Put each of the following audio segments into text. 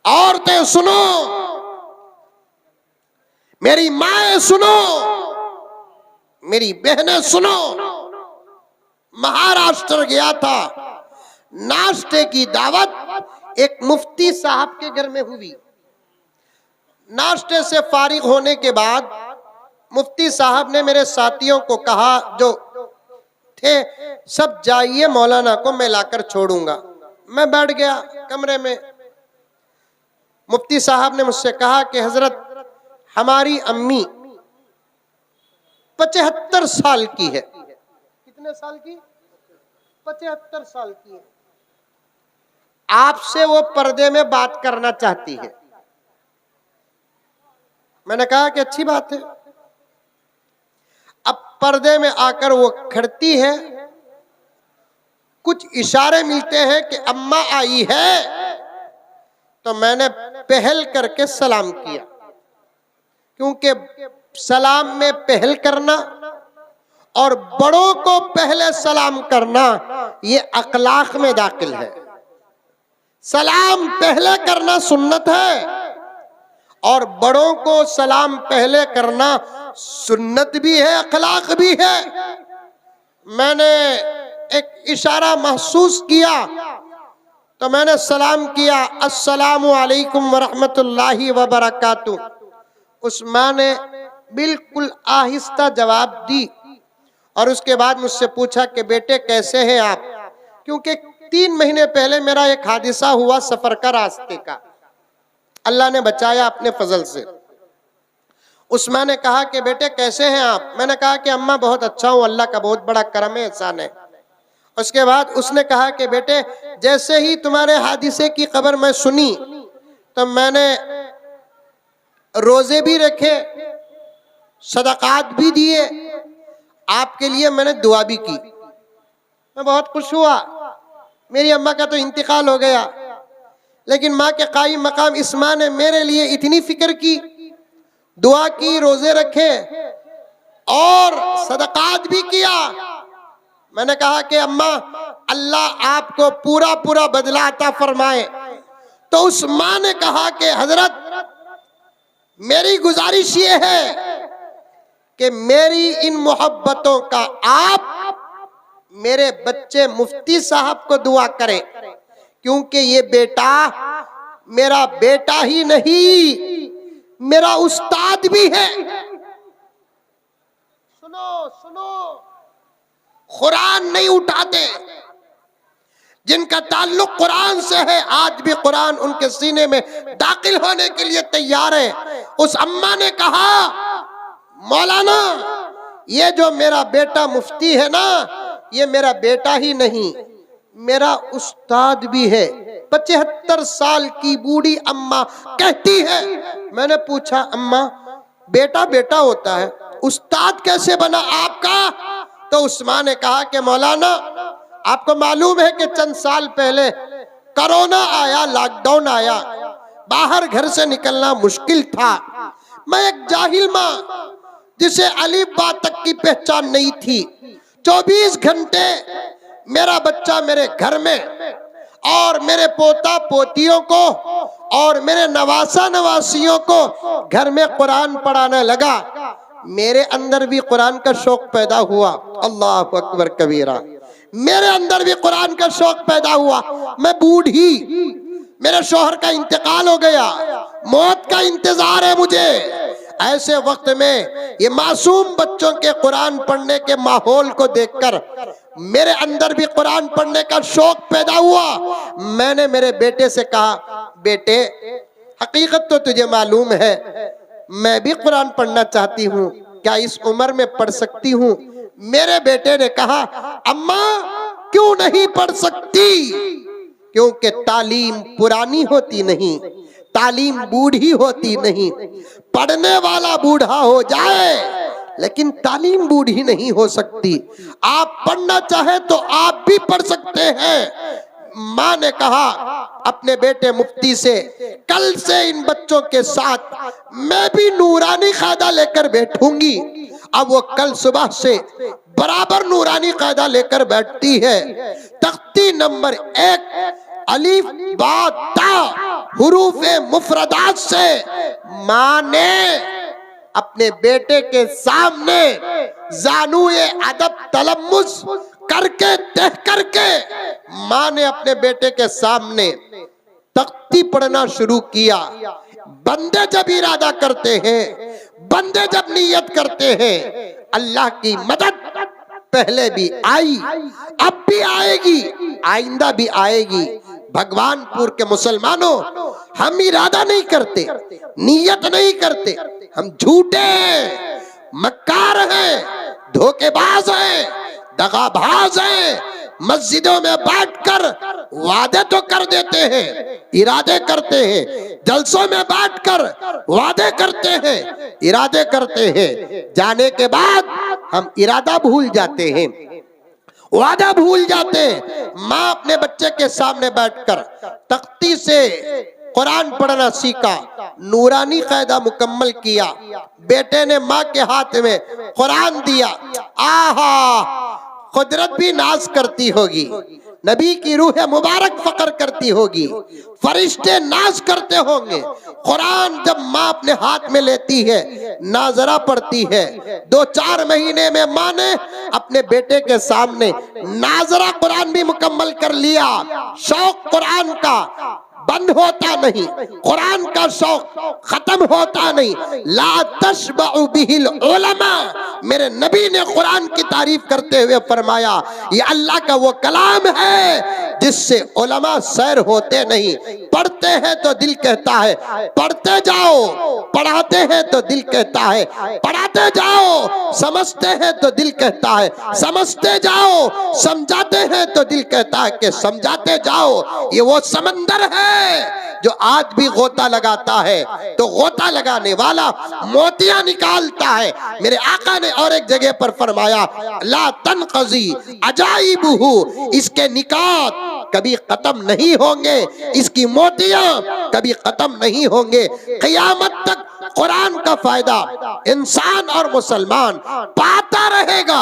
عورتیں سنو، میری مائیں سنو، میری بہنیں سنو، مہاراشٹر گیا تھا، ناشتے کی دعوت ایک مفتی صاحب کے گھر میں ہوئی۔ ناشتے سے فارغ ہونے کے بعد مفتی صاحب نے میرے ساتھیوں کو کہا جو تھے سب جائیے مولانا کو میں لا کر چھوڑوں گا۔ میں بیٹھ گیا کمرے میں۔ مفتی صاحب نے مجھ سے کہا کہ حضرت ہماری امی 75 سال کی ہے۔ کتنے سال کی؟ 75 سال کی ہے۔ آپ سے وہ پردے میں بات کرنا چاہتی ہے۔ میں نے کہا کہ اچھی بات ہے۔ اب پردے میں آ کر وہ کھڑتی ہے، کچھ اشارے ملتے ہیں کہ اماں آئی ہے، تو میں نے پہل کر کے سلام کیا، کیونکہ سلام میں پہل کرنا اور بڑوں کو پہلے سلام کرنا یہ اخلاق میں داخل ہے۔ سلام پہلے کرنا سنت ہے اور بڑوں کو سلام پہلے کرنا سنت بھی ہے، اخلاق بھی ہے۔ میں نے ایک اشارہ محسوس کیا تو میں نے سلام کیا، السلام علیکم ورحمت اللہ وبرکاتہ۔ اس ماں نے بالکل آہستہ جواب دی اور اس کے بعد مجھ سے پوچھا کہ بیٹے کیسے ہیں آپ؟ کیونکہ 3 مہینے پہلے میرا ایک حادثہ ہوا سفر کا، راستے کا، اللہ نے بچایا اپنے فضل سے۔ اس ماں نے کہا کہ بیٹے کیسے ہیں آپ؟ میں نے کہا کہ اماں بہت اچھا ہوں، اللہ کا بہت بڑا کرم ہے، احسان ہے۔ اس کے بعد اس نے کہا کہ بیٹے جیسے ہی تمہارے حادثے کی خبر میں سنی تو میں نے روزے بھی رکھے، صدقات بھی دیے، آپ کے لیے میں نے دعا بھی کی۔ میں بہت خوش ہوا، میری اماں کا تو انتقال ہو گیا، لیکن ماں کے قائم مقام اس ماں نے میرے لیے اتنی فکر کی، دعا کی، روزے رکھے اور صدقات بھی کیا۔ میں نے کہا کہ اماں اللہ آپ کو پورا پورا بدلہ عطا فرمائے۔ تو اس ماں نے کہا کہ حضرت میری گزارش یہ ہے کہ میری ان محبتوں کا آپ میرے بچے مفتی صاحب کو دعا کریں، کیونکہ یہ بیٹا میرا بیٹا ہی نہیں، میرا استاد بھی ہے۔ سنو سنو، قرآن نہیں اٹھاتے، جن کا تعلق قرآن سے ہے آج بھی قرآن ان کے سینے میں داخل ہونے کے لیے تیار ہے۔ اس اماں نے کہا مولانا یہ جو میرا بیٹا مفتی ہے نا، یہ میرا بیٹا ہی نہیں، میرا استاد بھی ہے۔ 75 سال کی بوڑھی اماں کہتی ہے۔ میں نے پوچھا اماں بیٹا بیٹا ہوتا ہے، استاد کیسے بنا آپ کا؟ تو اس ماں نے کہا کہ مولانا آپ کو معلوم ہے کہ چند سال پہلے کرونا آیا، لاک ڈاؤن آیا، باہر گھر سے نکلنا مشکل تھا۔ میں ایک جاہل ماں جسے الف با تک کی پہچان نہیں تھی، 24 گھنٹے میرا بچہ میرے گھر میں اور میرے پوتا پوتیوں کو اور میرے نواسا نواسیوں کو گھر میں قرآن پڑھانے لگا۔ میرے اندر بھی قرآن کا شوق پیدا ہوا، اللہ اکبر کبیرہ، میرے اندر بھی قرآن کا شوق پیدا ہوا۔ میں بوڑھی، میرے شوہر کا انتقال ہو گیا، موت کا انتظار ہے مجھے۔ ایسے وقت میں یہ معصوم بچوں کے قرآن پڑھنے کے ماحول کو دیکھ کر میرے اندر بھی قرآن پڑھنے کا شوق پیدا ہوا۔ میں نے میرے بیٹے سے کہا بیٹے حقیقت تو تجھے معلوم ہے، میں بھی قرآن پڑھنا چاہتی ہوں، کیا اس عمر میں پڑھ سکتی ہوں؟ میرے بیٹے نے کہا اماں کیوں نہیں پڑھ سکتی؟ کیونکہ تعلیم پرانی ہوتی نہیں، تعلیم بوڑھی ہوتی نہیں۔ پڑھنے والا بوڑھا ہو جائے لیکن تعلیم بوڑھی نہیں ہو سکتی۔ آپ پڑھنا چاہیں تو آپ بھی پڑھ سکتے ہیں۔ ماں نے کہا اپنے بیٹے مفتی سے کل سے ان بچوں کے ساتھ میں بھی نورانی قاعدہ لے کر بیٹھوں گی۔ اب وہ کل صبح سے برابر نورانی قاعدہ لے کر بیٹھتی ہے۔ تختی نمبر 1 الف با تا حروف مفردات سے ماں نے اپنے بیٹے کے سامنے زانوئے ادب تلمس کر کے دیکھ کر کے ماں نے اپنے بیٹے کے سامنے تختی پڑھنا شروع کیا. بندے جب ارادہ کرتے ہیں، بندے جب نیت کرتے ہیں، اللہ کی مدد پہلے بھی آئی، اب بھی آئے گی، آئندہ بھی آئے گی. بھگوان پور کے مسلمانوں، ہم ارادہ نہیں کرتے، نیت نہیں کرتے، ہم جھوٹے ہیں، مکار ہیں، دھوکے باز ہیں، دغا باز ہیں. مسجدوں میں بیٹھ کر وعدے تو کر دیتے ہیں، ارادے کرتے ہیں، جلسوں میں بیٹھ کر وعدے کرتے ہیں، ارادے کرتے ہیں، جانے کے بعد ہم ارادہ بھول جاتے ہیں، وعدہ بھول جاتے ہیں. ماں اپنے بچے کے سامنے بیٹھ کر تختی سے قرآن پڑھنا سیکھا، نورانی قاعدہ مکمل کیا. بیٹے نے ماں کے ہاتھ میں قرآن دیا. آہا، قدرت بھی ناز کرتی ہوگی، نبی کی روح مبارک فخر کرتی ہوگی، فرشتے ناز کرتے ہوں گے. قرآن جب ماں اپنے ہاتھ میں لیتی ہے، ناظرہ پڑھتی ہے. 2-4 مہینے میں ماں نے اپنے بیٹے کے سامنے ناظرہ قرآن بھی مکمل کر لیا. شوق قرآن کا بند ہوتا نہیں، قرآن کا شوق ختم ہوتا نہیں. لا تشبع بہ العلماء، میرے نبی نے قرآن کی تعریف کرتے ہوئے فرمایا یہ اللہ کا وہ کلام ہے جس سے علماء سیر ہوتے نہیں. پڑھتے ہیں تو دل کہتا ہے پڑھتے جاؤ، پڑھاتے ہیں تو دل کہتا ہے پڑھاتے جاؤ، سمجھتے ہیں تو دل کہتا ہے سمجھتے جاؤ، سمجھاتے ہیں تو دل کہتا ہے کہ سمجھاتے جاؤ. یہ وہ سمندر ہے جو آج بھی غوطہ لگاتا ہے تو غوطہ لگانے والا موتیاں نکالتا ہے. میرے آقا نے اور ایک جگہ پر فرمایا لا تنقضی عجائبہ، اس کے نکات کبھی ختم نہیں ہوں گے، اس کی موتیاں کبھی ختم نہیں ہوں گے. قیامت تک قرآن کا فائدہ انسان اور مسلمان پاتا رہے گا.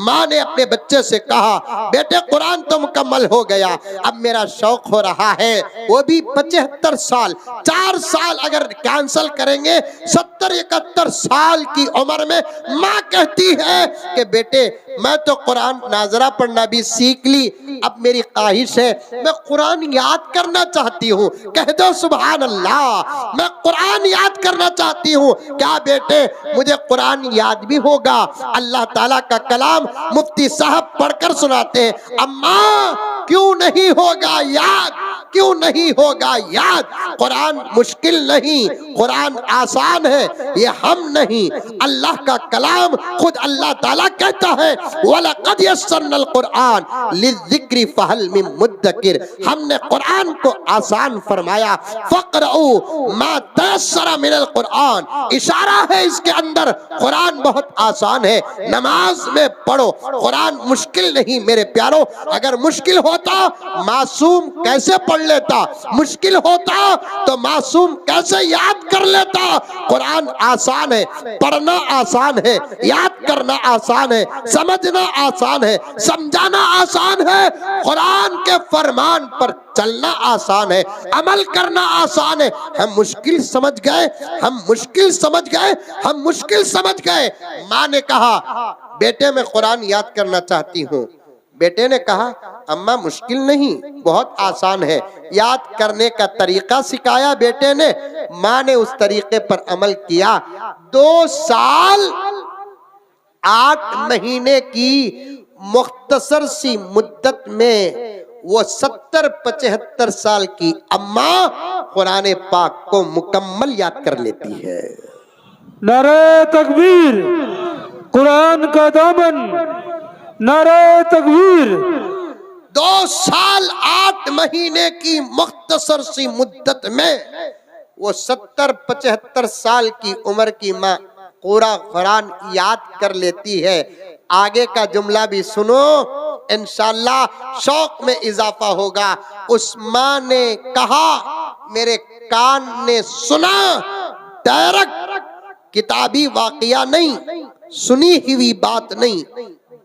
ماں نے اپنے بچے سے کہا بیٹے قرآن تو مکمل ہو گیا، اب میرا شوق ہو رہا ہے، وہ بھی 75 سال. 4 سال اگر کینسل کریں گے 70-71 سال کی عمر میں ماں کہتی ہے کہ بیٹے میں تو قرآن ناظرہ پڑھنا بھی سیکھ لی، اب میری خواہش ہے میں قرآن یاد کرنا چاہتی ہوں. کہہ دو سبحان اللہ، میں قرآن یاد کرنا چاہتی ہوں. کیا بیٹے مجھے قرآن یاد بھی ہوگا؟ اللہ تعالیٰ کا کلام مفتی صاحب پڑھ کر سناتے ہیں. اماں کیوں نہیں ہوگا یاد، کیوں نہیں ہوگا یاد؟ قرآن مشکل نہیں، قرآن آسان ہے، یہ ہم نہیں، اللہ کا کلام خود اللہ تعالیٰ کہتا ہے وَلَقَدْ يَسَّرْنَا الْقُرْآنَ لِلذِّكْرِ فَهَلْ مِن مُدَّكِرٍ. ہم نے قرآن کو آسان فرمایا. فَقْرَؤُوا مَا تَيَسَّرَ مِنَ الْقُرْآنِ، اشارہ ہے اس کے اندر قرآن بہت آسان ہے. نماز میں پڑھو، قرآن مشکل نہیں میرے پیارو. اگر مشکل ہوتا معصوم کیسے پڑھ لیتا؟ مشکل ہوتا تو معصوم کیسے یاد کر لیتا؟ قرآن آسان ہے، پڑھنا آسان ہے، یاد کرنا آسان ہے، سمجھنا آسان ہے، سمجھانا آسان ہے. قرآن کے فرمان پر چلنا آسان ہے، عمل کرنا آسان ہے. ہم مشکل سمجھ گئے، ہم مشکل سمجھ گئے، ہم مشکل سمجھ گئے. ماں نے کہا بیٹے میں قرآن یاد کرنا چاہتی ہوں. بیٹے نے کہا اماں مشکل نہیں، بہت آسان ہے. یاد کرنے کا طریقہ سکھایا بیٹے نے، ماں نے اس طریقے پر عمل کیا. 2 سال 8 مہینے کی مختصر سی مدت میں وہ 70-75 سال کی اماں قرآن پاک کو مکمل یاد کر لیتی ہے. نعرہ تکبیر، قرآن کا دامن، نعرہ تکبیر. 2 سال 8 مہینے کی مختصر سی مدت میں وہ 70-75 سال کی عمر کی ماں پورا قرآن یاد کر لیتی ہے. آگے کا جملہ بھی سنو، انشاءاللہ شوق میں اضافہ ہوگا. اس ماں نے کہا، میرے کان نے سنا، ڈائریکٹ کتابی واقعہ نہیں، سنی ہوئی بات نہیں،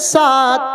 7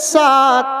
7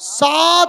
7